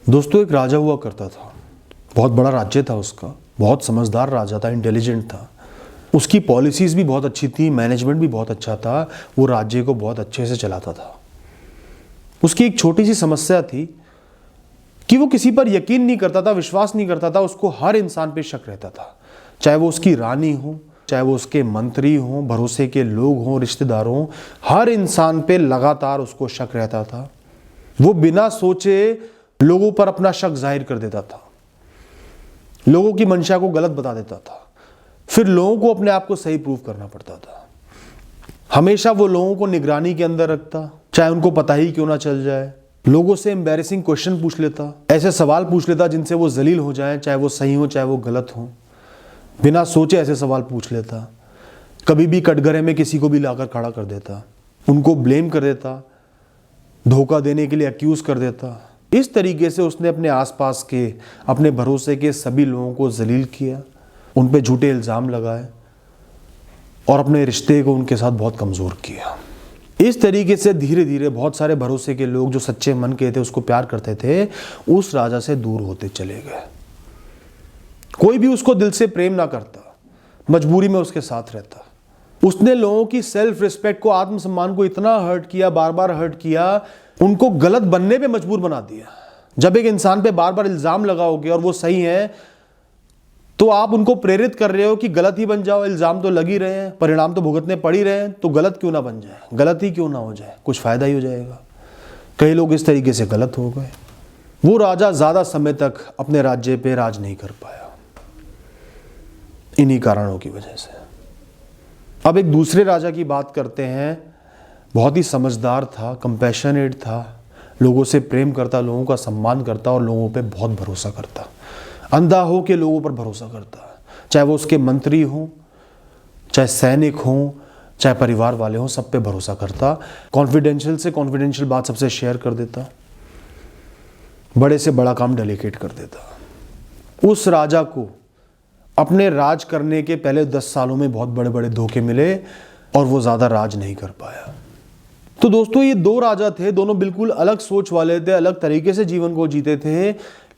दोस्तों, एक राजा हुआ करता था। बहुत बड़ा राज्य था उसका। बहुत समझदार राजा था, इंटेलिजेंट था। उसकी पॉलिसीज़ भी बहुत अच्छी थी, मैनेजमेंट भी बहुत अच्छा था। वो राज्य को बहुत अच्छे से चलाता था। उसकी एक छोटी सी समस्या थी कि वो किसी पर यकीन नहीं करता था, विश्वास नहीं करता था। उसको हर इंसान पे शक रहता था, चाहे वो उसकी रानी हो, चाहे वो उसके मंत्री हों, भरोसे के लोग हों, रिश्तेदार हों। हर इंसान पे लगातार उसको शक रहता था। वो बिना सोचे लोगों पर अपना शक जाहिर कर देता था, लोगों की मंशा को गलत बता देता था। फिर लोगों को अपने आप को सही प्रूव करना पड़ता था। हमेशा वो लोगों को निगरानी के अंदर रखता, चाहे उनको पता ही क्यों ना चल जाए। लोगों से एम्बैरेसिंग क्वेश्चन पूछ लेता, ऐसे सवाल पूछ लेता जिनसे वो जलील हो जाएं, चाहे वो सही हो चाहे वो गलत हो। बिना सोचे ऐसे सवाल पूछ लेता। कभी भी कटघरे में किसी को भी लाकर खड़ा कर देता, उनको ब्लेम कर देता, धोखा देने के लिए अक्यूज कर देता। इस तरीके से उसने अपने आसपास के, अपने भरोसे के सभी लोगों को जलील किया, उन पे झूठे इल्ज़ाम लगाए और अपने रिश्ते को उनके साथ बहुत कमज़ोर किया। इस तरीके से धीरे धीरे बहुत सारे भरोसे के लोग जो सच्चे मन के थे, उसको प्यार करते थे, उस राजा से दूर होते चले गए। कोई भी उसको दिल से प्रेम ना करता, मजबूरी में उसके साथ रहता। उसने लोगों की सेल्फ रिस्पेक्ट को, आत्मसम्मान को इतना हर्ट किया, बार बार हर्ट किया, उनको गलत बनने पे मजबूर बना दिया। जब एक इंसान पे बार बार इल्जाम लगाओगे और वो सही है, तो आप उनको प्रेरित कर रहे हो कि गलत ही बन जाओ। इल्जाम तो लग ही रहे हैं, परिणाम तो भुगतने पड़ ही रहे हैं, तो गलत क्यों ना बन जाए, गलत ही क्यों ना हो जाए, कुछ फायदा ही हो जाएगा। कई लोग इस तरीके से गलत हो गए। वो राजा ज्यादा समय तक अपने राज्य पे राज नहीं कर पाया, इन्हीं कारणों की वजह से। अब एक दूसरे राजा की बात करते हैं। बहुत ही समझदार था, कंपैशनेट था, लोगों से प्रेम करता, लोगों का सम्मान करता और लोगों पे बहुत भरोसा करता। अंधा हो के लोगों पर भरोसा करता, चाहे वो उसके मंत्री हों, चाहे सैनिक हों, चाहे परिवार वाले हों, सब पे भरोसा करता। कॉन्फिडेंशियल से कॉन्फिडेंशियल बात सबसे शेयर कर देता, बड़े से बड़ा काम डेलीकेट कर देता। उस राजा को अपने राज करने के पहले 10 सालों में बहुत बड़े बड़े धोखे मिले और वो ज़्यादा राज नहीं कर पाया। तो दोस्तों, ये दो राजा थे, दोनों बिल्कुल अलग सोच वाले थे, अलग तरीके से जीवन को जीते थे,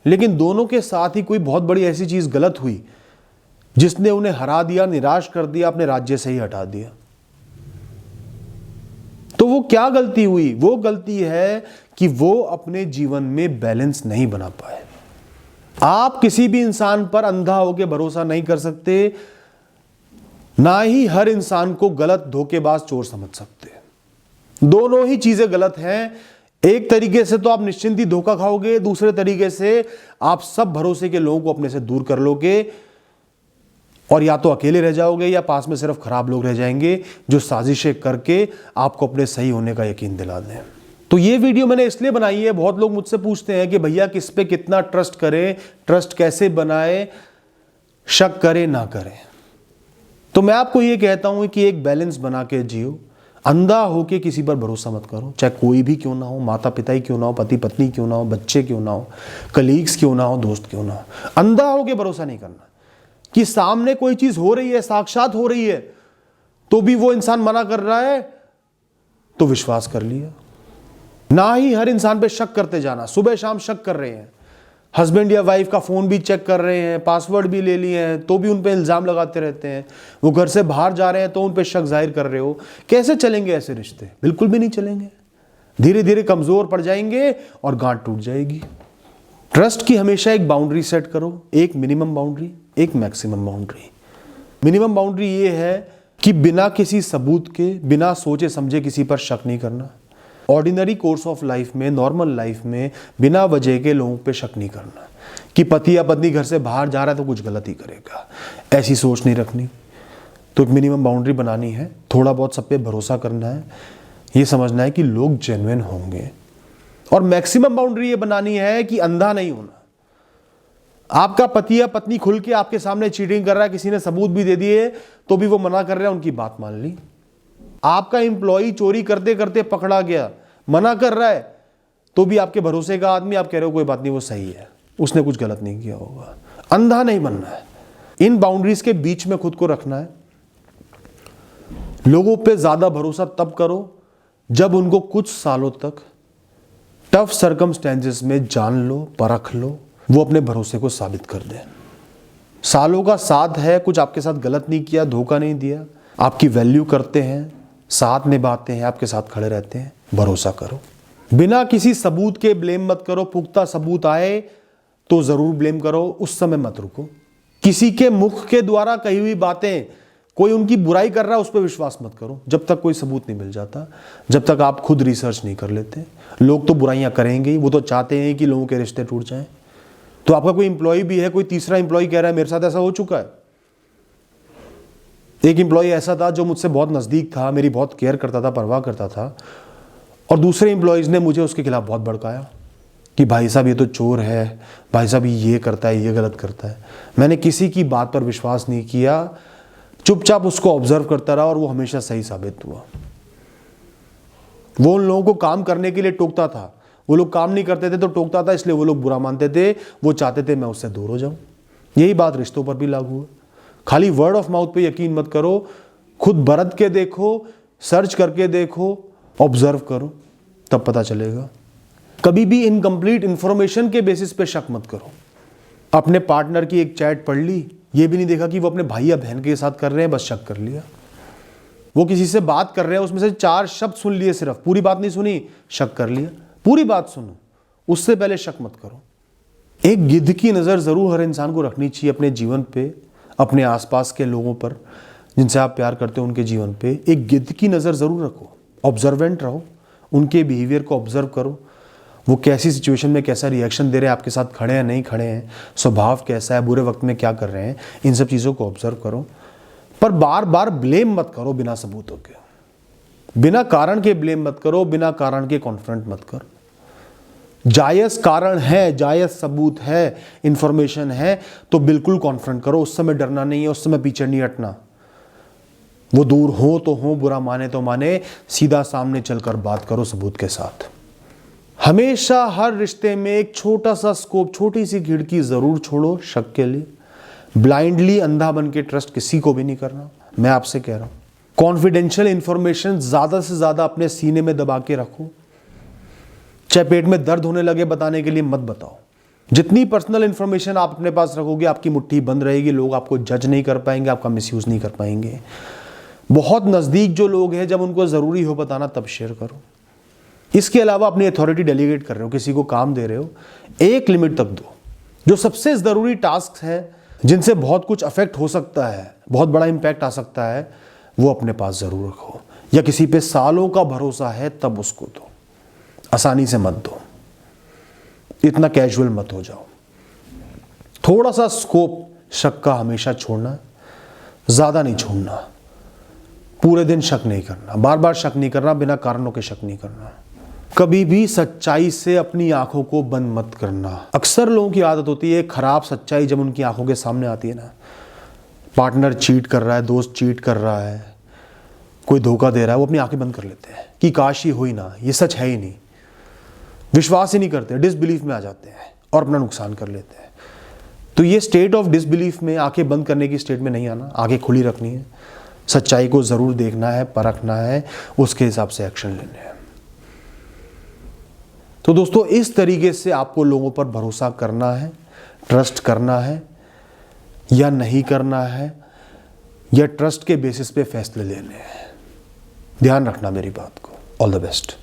लेकिन दोनों के साथ ही कोई बहुत बड़ी ऐसी चीज़ गलत हुई जिसने उन्हें हरा दिया, निराश कर दिया, अपने राज्य से ही हटा दिया। तो वो क्या गलती हुई? वो गलती है कि वो अपने जीवन में बैलेंस नहीं बना पाए। आप किसी भी इंसान पर अंधा होकर भरोसा नहीं कर सकते, ना ही हर इंसान को गलत, धोखेबाज, चोर समझ सकते। दोनों ही चीजें गलत हैं। एक तरीके से तो आप निश्चिंत ही धोखा खाओगे, दूसरे तरीके से आप सब भरोसे के लोगों को अपने से दूर कर लोगे और या तो अकेले रह जाओगे या पास में सिर्फ खराब लोग रह जाएंगे जो साजिशें करके आपको अपने सही होने का यकीन दिला दें। तो ये वीडियो मैंने इसलिए बनाई है, बहुत लोग मुझसे पूछते हैं कि भैया किस पे कितना ट्रस्ट करें, ट्रस्ट कैसे बनाए, शक करें ना करें। तो मैं आपको ये कहता हूं कि एक बैलेंस बना के जियो। अंधा होके किसी पर भरोसा मत करो, चाहे कोई भी क्यों ना हो, माता पिता ही क्यों ना हो, पति पत्नी क्यों ना हो, बच्चे क्यों ना हो, कलीग्स क्यों ना हो, दोस्त क्यों ना हो। अंधा होके भरोसा नहीं करना कि सामने कोई चीज हो रही है, साक्षात हो रही है, तो भी वो इंसान मना कर रहा है तो विश्वास कर लिया। ना ही हर इंसान पे शक करते जाना। सुबह शाम शक कर रहे हैं, हस्बैंड या वाइफ का फोन भी चेक कर रहे हैं, पासवर्ड भी ले लिए हैं, तो भी उन पे इल्जाम लगाते रहते हैं। वो घर से बाहर जा रहे हैं तो उन पे शक जाहिर कर रहे हो। कैसे चलेंगे ऐसे रिश्ते? बिल्कुल भी नहीं चलेंगे। धीरे धीरे कमजोर पड़ जाएंगे और गांठ टूट जाएगी। ट्रस्ट की हमेशा एक बाउंड्री सेट करो, एक मिनिमम बाउंड्री, एक मैक्सिमम बाउंड्री। मिनिमम बाउंड्री ये है कि बिना किसी सबूत के, बिना सोचे समझे किसी पर शक नहीं करना। ऑर्डिनरी कोर्स ऑफ लाइफ में, नॉर्मल लाइफ में बिना वजह के लोगों पे शक नहीं करना कि पति या पत्नी घर से बाहर जा रहा है तो कुछ गलत ही करेगा, ऐसी सोच नहीं रखनी। तो एक मिनिमम बाउंड्री बनानी है, थोड़ा बहुत सब पे भरोसा करना है, ये समझना है कि लोग जेन्युइन होंगे। और मैक्सिमम बाउंड्री ये बनानी है कि अंधा नहीं होना। आपका पति या पत्नी खुल के आपके सामने चीटिंग कर रहा है, किसी ने सबूत भी दे दिए तो भी वो मना कर रहे हैं, उनकी बात मान ली। आपका एम्प्लॉई चोरी करते करते पकड़ा गया, मना कर रहा है, तो भी आपके भरोसे का आदमी, आप कह रहे हो कोई बात नहीं वो सही है, उसने कुछ गलत नहीं किया होगा। अंधा नहीं बनना है, इन बाउंड्रीज के बीच में खुद को रखना है। लोगों पे ज्यादा भरोसा तब करो जब उनको कुछ सालों तक टफ सर्कमस्टेंसेस में जान लो, परख लो, वो अपने भरोसे को साबित कर दें। सालों का साथ है, कुछ आपके साथ गलत नहीं किया, धोखा नहीं दिया, आपकी वैल्यू करते हैं, साथ निभाते हैं, आपके साथ खड़े रहते हैं, भरोसा करो। बिना किसी सबूत के ब्लेम मत करो। पुख्ता सबूत आए तो जरूर ब्लेम करो, उस समय मत रुको। किसी के मुख के द्वारा कही हुई बातें, कोई उनकी बुराई कर रहा है, उस पर विश्वास मत करो जब तक कोई सबूत नहीं मिल जाता, जब तक आप खुद रिसर्च नहीं कर लेते। लोग तो बुराइयां करेंगे ही, वो तो चाहते हैं कि लोगों के रिश्ते टूट जाएं। तो आपका कोई इंप्लॉय भी है, कोई तीसरा इंप्लॉय कह रहा है मेरे साथ ऐसा हो चुका है। एक इंप्लॉय ऐसा था जो मुझसे बहुत नजदीक था, मेरी बहुत केयर करता था, परवाह करता था, और दूसरे इंप्लॉयज ने मुझे उसके खिलाफ बहुत भड़काया कि भाई साहब ये तो चोर है, भाई साहब ये करता है, ये गलत करता है। मैंने किसी की बात पर विश्वास नहीं किया, चुपचाप उसको ऑब्जर्व करता रहा, और वो हमेशा सही साबित हुआ। वो उन लोगों को काम करने के लिए टोकता था, वो लोग काम नहीं करते थे तो टोकता था, इसलिए वो लोग बुरा मानते थे, वो चाहते थे मैं उससे दूर हो जाऊं। यही बात रिश्तों पर भी लागू है। खाली वर्ड ऑफ माउथ पे यकीन मत करो, खुद बरत के देखो, सर्च करके देखो, ऑब्जर्व करो, तब पता चलेगा। कभी भी इनकम्प्लीट इंफॉर्मेशन के बेसिस पे शक मत करो। अपने पार्टनर की एक चैट पढ़ ली, ये भी नहीं देखा कि वो अपने भाई या बहन के साथ कर रहे हैं, बस शक कर लिया। वो किसी से बात कर रहे हैं, उसमें से 4 शब्द सुन लिए, सिर्फ पूरी बात नहीं सुनी, शक कर लिया। पूरी बात सुनो, उससे पहले शक मत करो। एक गिद्ध की नज़र ज़रूर हर इंसान को रखनी चाहिए अपने जीवन पे, अपने आसपास के लोगों पर जिनसे आप प्यार करते हो उनके जीवन पे। एक गिद्ध की नज़र ज़रूर रखो, ऑब्जर्वेंट रहो, उनके बिहेवियर को ऑब्जर्व करो, वो कैसी सिचुएशन में कैसा रिएक्शन दे रहे हैं, आपके साथ खड़े हैं नहीं खड़े हैं, स्वभाव कैसा है, बुरे वक्त में क्या कर रहे हैं, इन सब चीज़ों को ऑब्जर्व करो। पर बार बार ब्लेम मत करो बिना सबूतों के, बिना कारण के ब्लेम मत करो, बिना कारण के कॉन्फ्रंट मत करो। जायज़ कारण है, जायज़ सबूत है, इंफॉर्मेशन है, तो बिल्कुल कॉन्फ्रंट करो। उस समय डरना नहीं है, उस समय पीछे नहीं हटना। वो दूर हो तो हो, बुरा माने तो माने, सीधा सामने चलकर बात करो सबूत के साथ। हमेशा हर रिश्ते में एक छोटा सा स्कोप, छोटी सी खिड़की जरूर छोड़ो शक के लिए। ब्लाइंडली अंधा बन के ट्रस्ट किसी को भी नहीं करना, मैं आपसे कह रहा हूं। कॉन्फिडेंशियल इंफॉर्मेशन ज्यादा से ज्यादा अपने सीने में दबा के रखो। चाहे पेट में दर्द होने लगे बताने के लिए मत बताओ। जितनी पर्सनल इंफॉर्मेशन आप अपने पास रखोगे, आपकी मुट्ठी बंद रहेगी, लोग आपको जज नहीं कर पाएंगे, आपका मिसयूज नहीं कर पाएंगे। बहुत नजदीक जो लोग हैं, जब उनको जरूरी हो बताना तब शेयर करो। इसके अलावा अपनी अथॉरिटी डेलीगेट कर रहे हो, किसी को काम दे रहे हो, एक लिमिट तक दो। जो सबसे जरूरी टास्क है, जिनसे बहुत कुछ अफेक्ट हो सकता है, बहुत बड़ा इंपैक्ट आ सकता है, वो अपने पास जरूर रखो। या किसी पे सालों का भरोसा है तब उसको दो, आसानी से मत दो, इतना कैजुअल मत हो जाओ। थोड़ा सा स्कोप शक का हमेशा छोड़ना, ज्यादा नहीं छोड़ना। पूरे दिन शक नहीं करना, बार बार शक नहीं करना, बिना कारणों के शक नहीं करना। कभी भी सच्चाई से अपनी आंखों को बंद मत करना। अक्सर लोगों की आदत होती है, खराब सच्चाई जब उनकी आंखों के सामने आती है ना, पार्टनर चीट कर रहा है, दोस्त चीट कर रहा है, कोई धोखा दे रहा है, वो अपनी आंखें बंद कर लेते हैं कि काश ये हो ही ना, ये सच है ही नहीं। विश्वास ही नहीं करते, डिसबिलीफ में आ जाते हैं और अपना नुकसान कर लेते हैं। तो ये स्टेट ऑफ डिसबिलीफ में, आंखें बंद करने की स्टेट में नहीं आना, आंखें खुली रखनी है, सच्चाई को जरूर देखना है, परखना है, उसके हिसाब से एक्शन लेने हैं। तो दोस्तों, इस तरीके से आपको लोगों पर भरोसा करना है, ट्रस्ट करना है या नहीं करना है, या ट्रस्ट के बेसिस पे फैसले लेने हैं। ध्यान रखना मेरी बात को। All the best.